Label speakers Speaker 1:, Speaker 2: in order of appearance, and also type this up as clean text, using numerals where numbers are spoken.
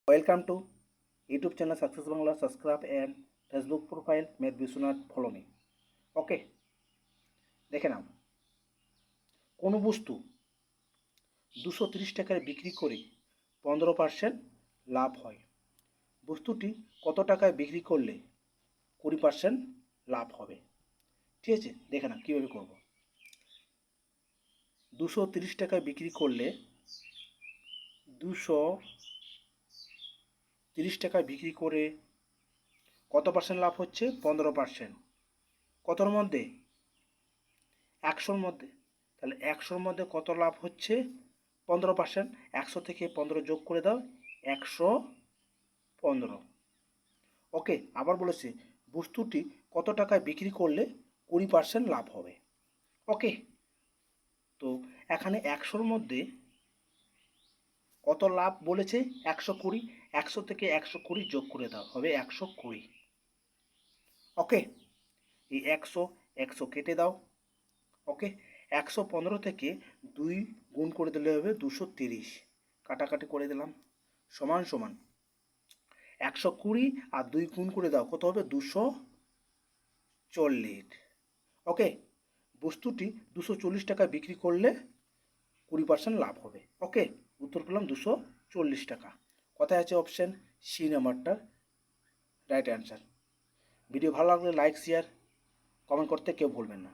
Speaker 1: Welcome to YouTube channel Success Bangla. Subscribe and Facebook profile Med Biswanath. Follow me. ওকে, দেখে নাও, কোনো বস্তু 230 টাকায় বিক্রি করে 15% লাভ হয়। বস্তুটি কত টাকায় বিক্রি করলে 20% লাভ হবে? ঠিক আছে, দেখে নাও কীভাবে করব। 230 টাকায় বিক্রি করলে 230 টাকায় বিক্রি করে কত পার্সেন্ট লাভ হচ্ছে? 15%। কতর মধ্যে? 100-র মধ্যে। তাহলে 100-র মধ্যে কত লাভ হচ্ছে? 15%। 100 থেকে 15 যোগ করে দাও, 115। ওকে, আবার বলেছে বস্তুটি কত টাকায় বিক্রি করলে 20% লাভ হবে। ওকে, তো এখানে 100-র মধ্যে কত লাভ বলেছে? 120। 100 থেকে 120 যোগ করে দাও, হবে 120। ওকে, এই 100 কেটে দাও। ওকে, 115 থেকে 2 গুণ করে দিলে হবে 230। কাটাকাটি করে দিলাম, সমান সমান 120 আর 2 গুণ করে দাও, কত হবে? 240। ওকে, বস্তুটি 240 টাকায় বিক্রি করলে 20% লাভ হবে। ওকে, উত্তর পেলাম 240 টাকা। কথায় আছে অপশান সি নাম্বারটার রাইট অ্যান্সার। ভিডিও ভালো লাগলে লাইক শেয়ার কমেন্ট করতে কেউ ভুলবেন না।